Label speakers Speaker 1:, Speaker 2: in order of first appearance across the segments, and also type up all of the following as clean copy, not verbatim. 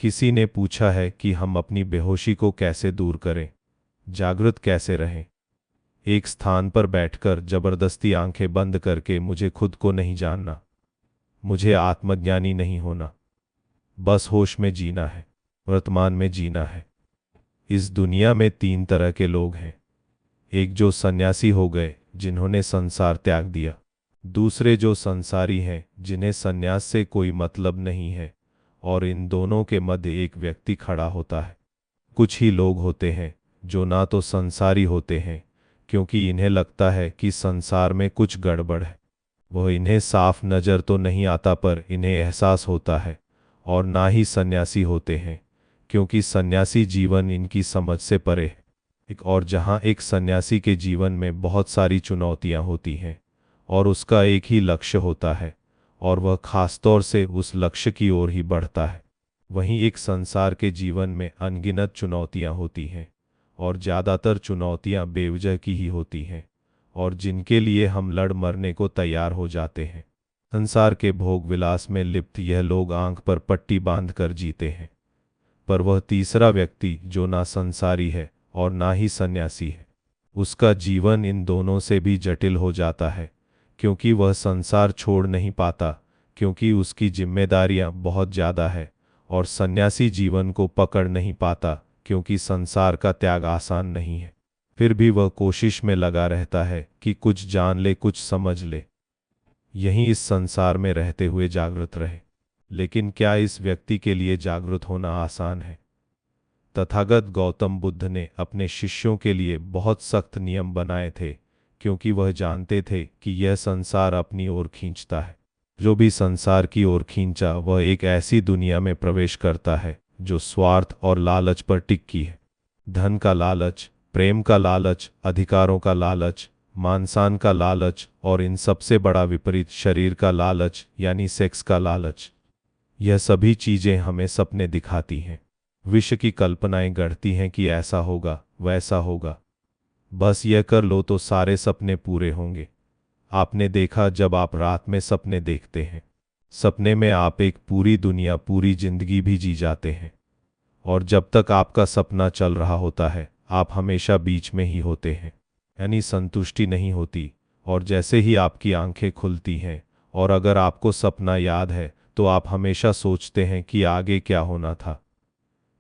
Speaker 1: किसी ने पूछा है कि हम अपनी बेहोशी को कैसे दूर करें, जागृत कैसे रहें। एक स्थान पर बैठकर जबरदस्ती आंखें बंद करके मुझे खुद को नहीं जानना, मुझे आत्मज्ञानी नहीं होना, बस होश में जीना है, वर्तमान में जीना है। इस दुनिया में तीन तरह के लोग हैं। एक जो सन्यासी हो गए, जिन्होंने संसार त्याग दिया। दूसरे जो संसारी हैं, जिन्हें सन्यास से कोई मतलब नहीं है। और इन दोनों के मध्य एक व्यक्ति खड़ा होता है। कुछ ही लोग होते हैं जो ना तो संसारी होते हैं, क्योंकि इन्हें लगता है कि संसार में कुछ गड़बड़ है। वह इन्हें साफ नज़र तो नहीं आता पर इन्हें एहसास होता है। और ना ही सन्यासी होते हैं, क्योंकि सन्यासी जीवन इनकी समझ से परे है। एक और जहाँ एक सन्यासी के जीवन में बहुत सारी चुनौतियाँ होती हैं और उसका एक ही लक्ष्य होता है और वह खासतौर से उस लक्ष्य की ओर ही बढ़ता है। वहीं एक संसार के जीवन में अनगिनत चुनौतियाँ होती हैं और ज़्यादातर चुनौतियाँ बेवजह की ही होती हैं और जिनके लिए हम लड़ मरने को तैयार हो जाते हैं। संसार के भोग विलास में लिप्त यह लोग आंख पर पट्टी बांध कर जीते हैं। पर वह तीसरा व्यक्ति जो ना संसारी है और ना ही सन्यासी है, उसका जीवन इन दोनों से भी जटिल हो जाता है, क्योंकि वह संसार छोड़ नहीं पाता, क्योंकि उसकी जिम्मेदारियां बहुत ज़्यादा है। और सन्यासी जीवन को पकड़ नहीं पाता, क्योंकि संसार का त्याग आसान नहीं है। फिर भी वह कोशिश में लगा रहता है कि कुछ जान ले, कुछ समझ ले, यहीं इस संसार में रहते हुए जागृत रहे। लेकिन क्या इस व्यक्ति के लिए जागृत होना आसान है? तथागत गौतम बुद्ध ने अपने शिष्यों के लिए बहुत सख्त नियम बनाए थे, क्योंकि वह जानते थे कि यह संसार अपनी ओर खींचता है। जो भी संसार की ओर खींचा वह एक ऐसी दुनिया में प्रवेश करता है जो स्वार्थ और लालच पर टिकी है। धन का लालच, प्रेम का लालच, अधिकारों का लालच, मानसान का लालच और इन सबसे बड़ा विपरीत शरीर का लालच यानी सेक्स का लालच। यह सभी चीजें हमें सपने दिखाती हैं। विश्व की कल्पनाएं गढ़ती हैं कि ऐसा होगा, वैसा होगा, बस यह कर लो तो सारे सपने पूरे होंगे। आपने देखा, जब आप रात में सपने देखते हैं, सपने में आप एक पूरी दुनिया, पूरी जिंदगी भी जी जाते हैं। और जब तक आपका सपना चल रहा होता है, आप हमेशा बीच में ही होते हैं, यानी संतुष्टि नहीं होती। और जैसे ही आपकी आंखें खुलती हैं और अगर आपको सपना याद है, तो आप हमेशा सोचते हैं कि आगे क्या होना था।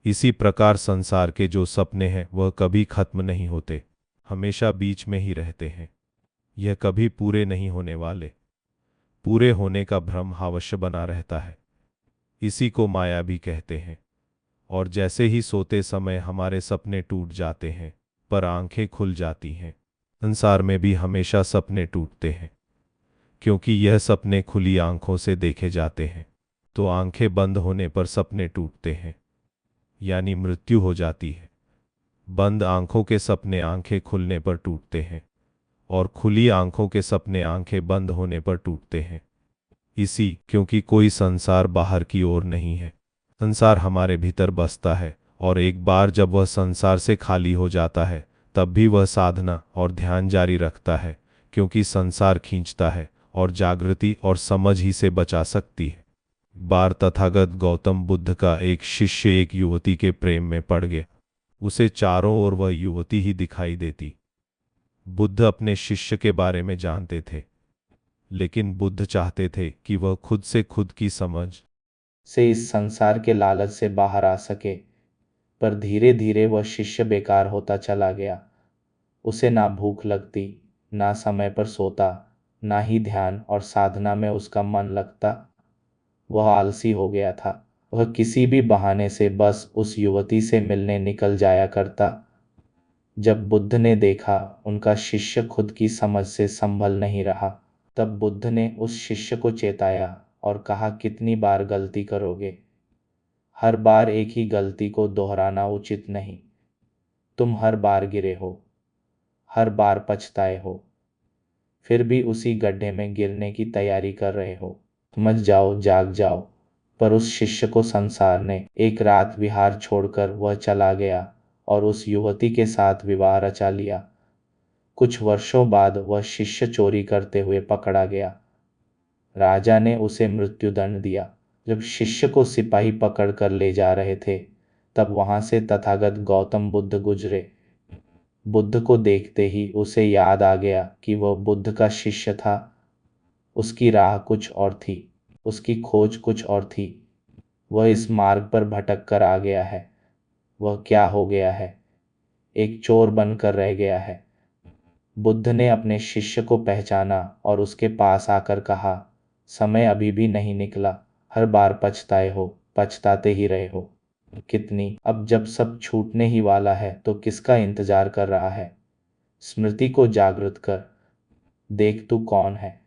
Speaker 1: इसी प्रकार संसार के जो सपने हैं वह कभी खत्म नहीं होते, हमेशा बीच में ही रहते हैं। यह कभी पूरे नहीं होने वाले। पूरे होने का भ्रम अवश्य बना रहता है। इसी को माया भी कहते हैं। और जैसे ही सोते समय हमारे सपने टूट जाते हैं, पर आंखें खुल जाती हैं, संसार में भी हमेशा सपने टूटते हैं, क्योंकि यह सपने खुली आंखों से देखे जाते हैं। तो आंखें बंद होने पर सपने टूटते हैं, यानी मृत्यु हो जाती है। बंद आंखों के सपने आंखें खुलने पर टूटते हैं और खुली आंखों के सपने आंखें बंद होने पर टूटते हैं। क्योंकि कोई संसार बाहर की ओर नहीं है, संसार हमारे भीतर बसता है। और एक बार जब वह संसार से खाली हो जाता है, तब भी वह साधना और ध्यान जारी रखता है, क्योंकि संसार खींचता है और जागृति और समझ ही से बचा सकती है। बार तथागत गौतम बुद्ध का एक शिष्य एक युवती के प्रेम में पड़ गया। उसे चारों ओर वह युवती ही दिखाई देती। बुद्ध अपने शिष्य के बारे में जानते थे, लेकिन बुद्ध चाहते थे कि वह खुद से खुद की समझ
Speaker 2: से इस संसार के लालच से बाहर आ सके। पर धीरे धीरे वह शिष्य बेकार होता चला गया। उसे ना भूख लगती, ना समय पर सोता, ना ही ध्यान और साधना में उसका मन लगता। वह आलसी हो गया था। वह किसी भी बहाने से बस उस युवती से मिलने निकल जाया करता। जब बुद्ध ने देखा उनका शिष्य खुद की समझ से संभल नहीं रहा, तब बुद्ध ने उस शिष्य को चेताया और कहा, कितनी बार गलती करोगे? हर बार एक ही गलती को दोहराना उचित नहीं। तुम हर बार गिरे हो, हर बार पछताए हो, फिर भी उसी गड्ढे में गिरने की तैयारी कर रहे हो। समझ जाओ, जाग जाओ। पर उस शिष्य को संसार ने एक रात विहार छोड़कर वह चला गया और उस युवती के साथ विवाह रचा लिया। कुछ वर्षों बाद वह शिष्य चोरी करते हुए पकड़ा गया। राजा ने उसे मृत्युदंड दिया। जब शिष्य को सिपाही पकड़ कर ले जा रहे थे तब वहां से तथागत गौतम बुद्ध गुजरे। बुद्ध को देखते ही उसे याद आ गया कि वह बुद्ध का शिष्य था। उसकी राह कुछ और थी, उसकी खोज कुछ और थी। वह इस मार्ग पर भटक कर आ गया है। वह क्या हो गया है? एक चोर बनकर रह गया है। बुद्ध ने अपने शिष्य को पहचाना और उसके पास आकर कहा, समय अभी भी नहीं निकला। हर बार पछताए हो, पछताते ही रहे हो। कितनी, अब जब सब छूटने ही वाला है तो किसका इंतजार कर रहा है? स्मृति को जागृत कर, देख तू कौन है।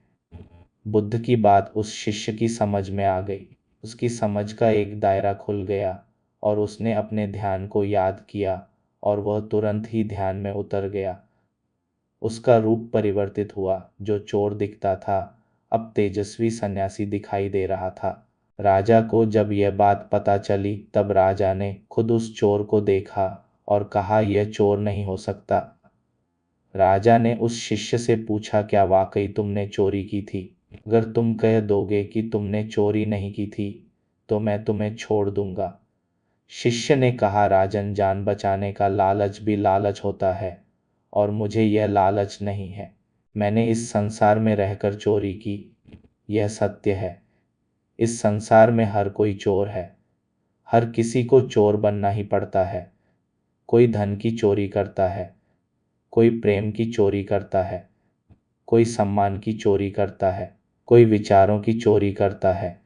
Speaker 2: बुद्ध की बात उस शिष्य की समझ में आ गई। उसकी समझ का एक दायरा खुल गया और उसने अपने ध्यान को याद किया और वह तुरंत ही ध्यान में उतर गया। उसका रूप परिवर्तित हुआ। जो चोर दिखता था अब तेजस्वी सन्यासी दिखाई दे रहा था। राजा को जब यह बात पता चली तब राजा ने खुद उस चोर को देखा और कहा, यह चोर नहीं हो सकता। राजा ने उस शिष्य से पूछा, क्या वाकई तुमने चोरी की थी? अगर तुम कह दोगे कि तुमने चोरी नहीं की थी तो मैं तुम्हें छोड़ दूंगा। शिष्य ने कहा, राजन, जान बचाने का लालच भी लालच होता है और मुझे यह लालच नहीं है। मैंने इस संसार में रहकर चोरी की, यह सत्य है। इस संसार में हर कोई चोर है। हर किसी को चोर बनना ही पड़ता है। कोई धन की चोरी करता है, कोई प्रेम की चोरी करता है, कोई सम्मान की चोरी करता है, कोई विचारों की चोरी करता है।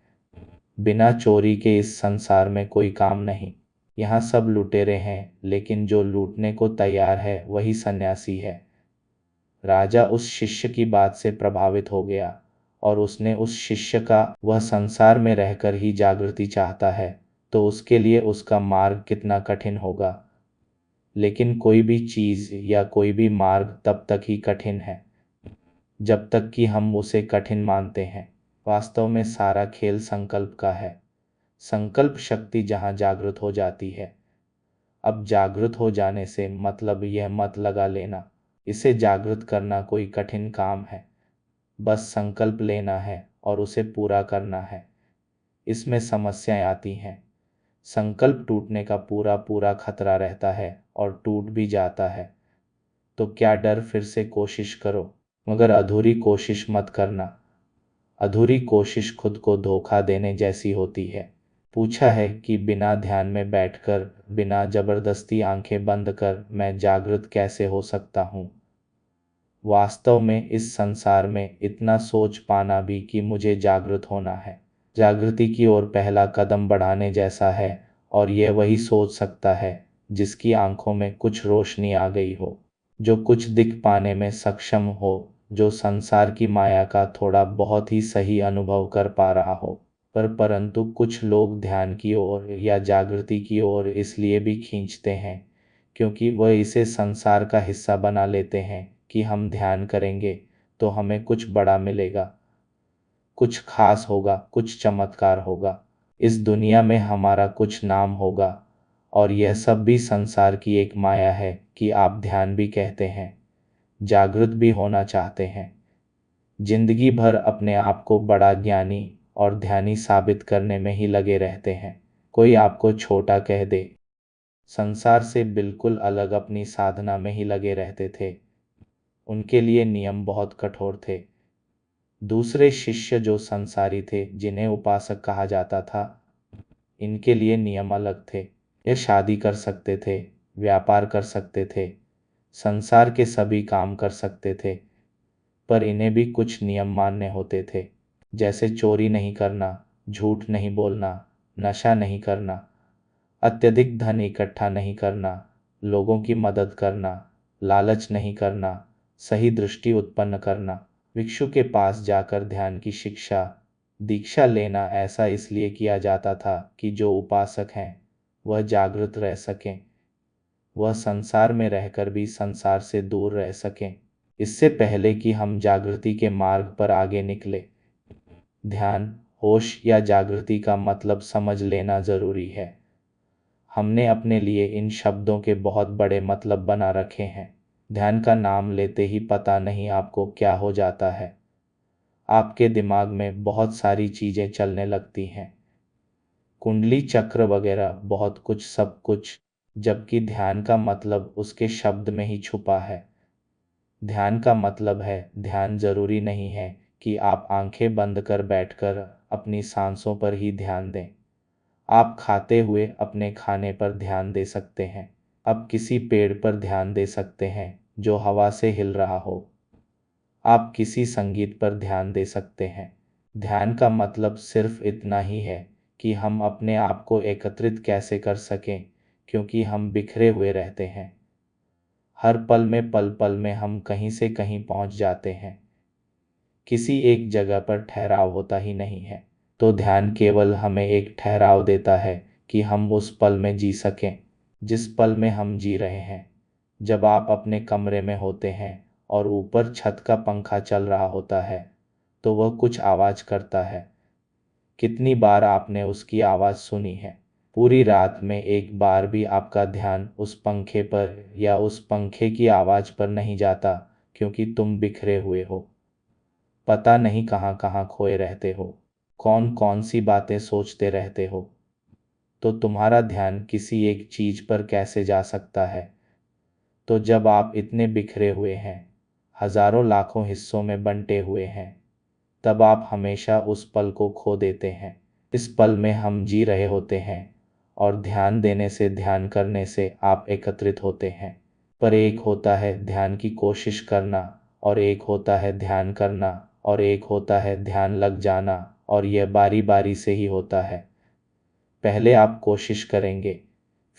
Speaker 2: बिना चोरी के इस संसार में कोई काम नहीं। यहाँ सब लुटेरे हैं लेकिन जो लूटने को तैयार है वही सन्यासी है। राजा उस शिष्य की बात से प्रभावित हो गया और उसने उस शिष्य का, वह संसार में रहकर ही जागृति चाहता है तो उसके लिए उसका मार्ग कितना कठिन होगा। लेकिन कोई भी चीज़ या कोई भी मार्ग तब तक ही कठिन है जब तक कि हम उसे कठिन मानते हैं। वास्तव में सारा खेल संकल्प का है। संकल्प शक्ति जहाँ जागृत हो जाती है। अब जागृत हो जाने से मतलब यह मत लगा लेना, इसे जागृत करना कोई कठिन काम है। बस संकल्प लेना है और उसे पूरा करना है। इसमें समस्याएं आती हैं। संकल्प टूटने का पूरा पूरा खतरा रहता है और टूट भी जाता है तो क्या डर, फिर से कोशिश करो, मगर अधूरी कोशिश मत करना। अधूरी कोशिश खुद को धोखा देने जैसी होती है। पूछा है कि बिना ध्यान में बैठकर, बिना जबरदस्ती आंखें बंद कर मैं जागृत कैसे हो सकता हूँ? वास्तव में इस संसार में इतना सोच पाना भी कि मुझे जागृत होना है, जागृति की ओर पहला कदम बढ़ाने जैसा है। और यह वही सोच सकता है जिसकी आंखों में कुछ रोशनी आ गई हो, जो कुछ दिख पाने में सक्षम हो, जो संसार की माया का थोड़ा बहुत ही सही अनुभव कर पा रहा हो। परंतु कुछ लोग ध्यान की ओर या जागृति की ओर इसलिए भी खींचते हैं क्योंकि वह इसे संसार का हिस्सा बना लेते हैं कि हम ध्यान करेंगे तो हमें कुछ बड़ा मिलेगा, कुछ खास होगा, कुछ चमत्कार होगा, इस दुनिया में हमारा कुछ नाम होगा। और यह सब भी संसार की एक माया है कि आप ध्यान भी कहते हैं, जागृत भी होना चाहते हैं। जिंदगी भर अपने आप को बड़ा ज्ञानी और ध्यानी साबित करने में ही लगे रहते हैं। कोई आपको छोटा कह दे, संसार से बिल्कुल अलग अपनी साधना में ही लगे रहते थे। उनके लिए नियम बहुत कठोर थे। दूसरे शिष्य जो संसारी थे, जिन्हें उपासक कहा जाता था, इनके लिए नियम अलग थे। ये शादी कर सकते थे, व्यापार कर सकते थे, संसार के सभी काम कर सकते थे, पर इन्हें भी कुछ नियम मानने होते थे। जैसे चोरी नहीं करना, झूठ नहीं बोलना, नशा नहीं करना, अत्यधिक धन इकट्ठा नहीं करना, लोगों की मदद करना, लालच नहीं करना, सही दृष्टि उत्पन्न करना। भिक्षु के पास जाकर ध्यान की शिक्षा, दीक्षा लेना ऐसा इसलिए किया जाता था कि जो उपासक हैं वह जागृत रह सकें, वह संसार में रहकर भी संसार से दूर रह सकें। इससे पहले कि हम जागृति के मार्ग पर आगे निकले, ध्यान, होश या जागृति का मतलब समझ लेना जरूरी है। हमने अपने लिए इन शब्दों के बहुत बड़े मतलब बना रखे हैं। ध्यान का नाम लेते ही पता नहीं आपको क्या हो जाता है। आपके दिमाग में बहुत सारी चीज़ें चलने लगती हैं। कुंडली चक्र वगैरह बहुत कुछ, सब कुछ, जबकि ध्यान का मतलब उसके शब्द में ही छुपा है। ध्यान का मतलब है, ध्यान जरूरी नहीं है कि आप आंखें बंद कर बैठकर अपनी सांसों पर ही ध्यान दें। आप खाते हुए अपने खाने पर ध्यान दे सकते हैं। आप किसी पेड़ पर ध्यान दे सकते हैं जो हवा से हिल रहा हो। आप किसी संगीत पर ध्यान दे सकते हैं। ध्यान का मतलब सिर्फ इतना ही है कि हम अपने आप को एकत्रित कैसे कर सकें, क्योंकि हम बिखरे हुए रहते हैं। हर पल पल में हम कहीं से कहीं पहुंच जाते हैं। किसी एक जगह पर ठहराव होता ही नहीं है। तो ध्यान केवल हमें एक ठहराव देता है कि हम उस पल में जी सकें जिस पल में हम जी रहे हैं। जब आप अपने कमरे में होते हैं और ऊपर छत का पंखा चल रहा होता है तो वह कुछ आवाज़ करता है। कितनी बार आपने उसकी आवाज़ सुनी है? पूरी रात में एक बार भी आपका ध्यान उस पंखे पर या उस पंखे की आवाज़ पर नहीं जाता, क्योंकि तुम बिखरे हुए हो। पता नहीं कहाँ कहाँ खोए रहते हो, कौन कौन सी बातें सोचते रहते हो। तो तुम्हारा ध्यान किसी एक चीज पर कैसे जा सकता है? तो जब आप इतने बिखरे हुए हैं, हजारों लाखों हिस्सों में बंटे हुए हैं, तब आप हमेशा उस पल को खो देते हैं। इस पल में हम जी रहे होते हैं और ध्यान देने से, ध्यान करने से आप एकत्रित होते हैं। पर एक होता है ध्यान की कोशिश करना, और एक होता है ध्यान करना, और एक होता है ध्यान लग जाना, और यह बारी बारी से ही होता है। पहले आप कोशिश करेंगे,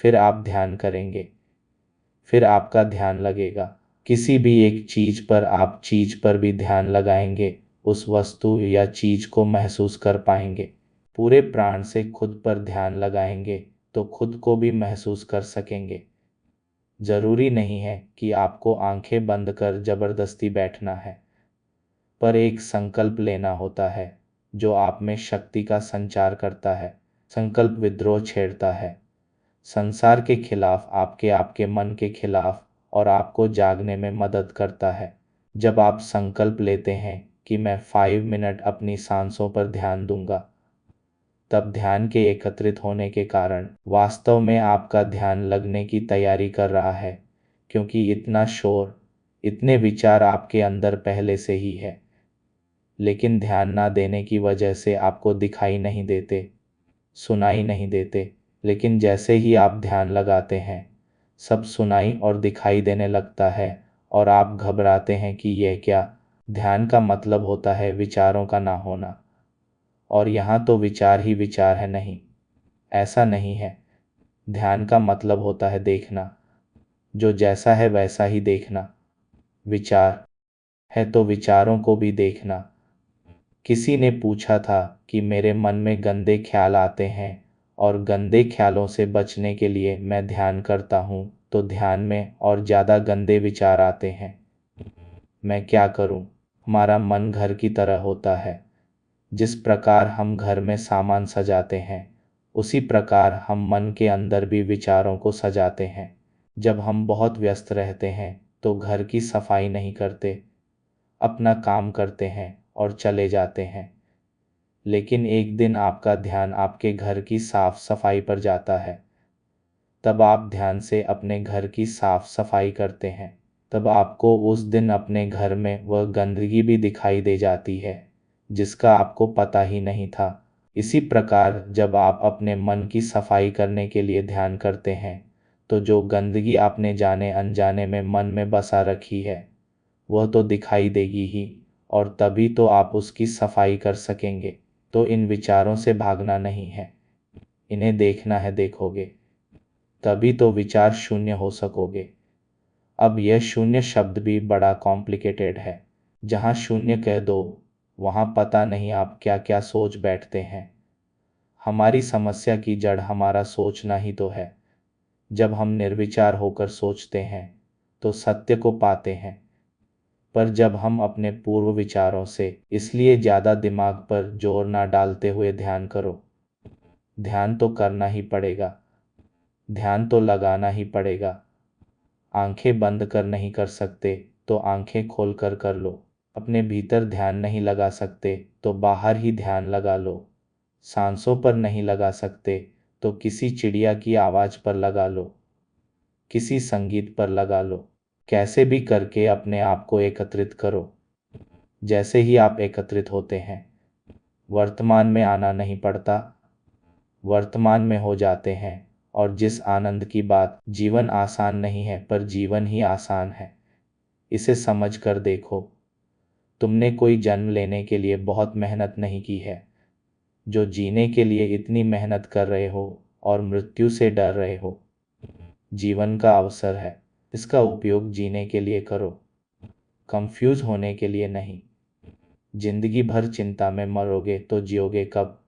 Speaker 2: फिर आप ध्यान करेंगे, फिर आपका ध्यान लगेगा। किसी भी एक चीज पर आप चीज पर भी ध्यान लगाएंगे, उस वस्तु या चीज को महसूस कर पाएंगे। पूरे प्राण से खुद पर ध्यान लगाएंगे तो खुद को भी महसूस कर सकेंगे। जरूरी नहीं है कि आपको आंखें बंद कर जबरदस्ती बैठना है, पर एक संकल्प लेना होता है जो आप में शक्ति का संचार करता है। संकल्प विद्रोह छेड़ता है संसार के खिलाफ, आपके आपके मन के खिलाफ, और आपको जागने में मदद करता है। जब आप संकल्प लेते हैं कि मैं 5 मिनट अपनी सांसों पर ध्यान दूंगा, तब ध्यान के एकत्रित होने के कारण वास्तव में आपका ध्यान लगने की तैयारी कर रहा है, क्योंकि इतना शोर, इतने विचार आपके अंदर पहले से ही है, लेकिन ध्यान ना देने की वजह से आपको दिखाई नहीं देते, सुनाई नहीं देते। लेकिन जैसे ही आप ध्यान लगाते हैं, सब सुनाई और दिखाई देने लगता है, और आप घबराते हैं कि यह क्या। ध्यान का मतलब होता है विचारों का ना होना, और यहाँ तो विचार ही विचार है नहीं, ऐसा नहीं है। ध्यान का मतलब होता है देखना, जो जैसा है वैसा ही देखना। विचार है तो विचारों को भी देखना। किसी ने पूछा था कि मेरे मन में गंदे ख्याल आते हैं और गंदे ख्यालों से बचने के लिए मैं ध्यान करता हूँ, तो ध्यान में और ज़्यादा गंदे विचार आते हैं। मैं क्या करूँ? हमारा मन घर की तरह होता है। जिस प्रकार हम घर में सामान सजाते हैं, उसी प्रकार हम मन के अंदर भी विचारों को सजाते हैं। जब हम बहुत व्यस्त रहते हैं तो घर की सफाई नहीं करते, अपना काम करते हैं और चले जाते हैं। लेकिन एक दिन आपका ध्यान आपके घर की साफ सफाई पर जाता है। तब आप ध्यान से अपने घर की साफ सफाई करते हैं। तब आपको उस दिन अपने घर में वह गंदगी भी दिखाई दे जाती है जिसका आपको पता ही नहीं था। इसी प्रकार जब आप अपने मन की सफाई करने के लिए ध्यान करते हैं, तो जो गंदगी आपने जाने अनजाने में मन में बसा रखी है, वह तो दिखाई देगी ही, और तभी तो आप उसकी सफाई कर सकेंगे। तो इन विचारों से भागना नहीं है, इन्हें देखना है। देखोगे तभी तो विचार शून्य हो सकोगे। अब यह शून्य शब्द भी बड़ा कॉम्प्लिकेटेड है। जहाँ शून्य कह दो, वहाँ पता नहीं आप क्या क्या सोच बैठते हैं। हमारी समस्या की जड़ हमारा सोचना ही तो है। जब हम निर्विचार होकर सोचते हैं तो सत्य को पाते हैं। पर जब हम अपने पूर्व विचारों से, इसलिए ज़्यादा दिमाग पर जोर ना डालते हुए ध्यान करो। ध्यान तो करना ही पड़ेगा, ध्यान तो लगाना ही पड़ेगा। आंखें बंद कर नहीं कर सकते तो आंखें खोल कर कर लो। अपने भीतर ध्यान नहीं लगा सकते तो बाहर ही ध्यान लगा लो। सांसों पर नहीं लगा सकते तो किसी चिड़िया की आवाज़ पर लगा लो, किसी संगीत पर लगा लो। कैसे भी करके अपने आप को एकत्रित करो। जैसे ही आप एकत्रित होते हैं, वर्तमान में आना नहीं पड़ता, वर्तमान में हो जाते हैं। और जिस आनंद की बात, जीवन आसान नहीं है पर जीवन ही आसान है। इसे समझ कर देखो, तुमने कोई जन्म लेने के लिए बहुत मेहनत नहीं की है। जो जीने के लिए इतनी मेहनत कर रहे हो और मृत्यु से डर रहे हो, जीवन का अवसर है। इसका उपयोग जीने के लिए करो, कंफ्यूज होने के लिए नहीं। जिंदगी भर चिंता में मरोगे तो जियोगे कब?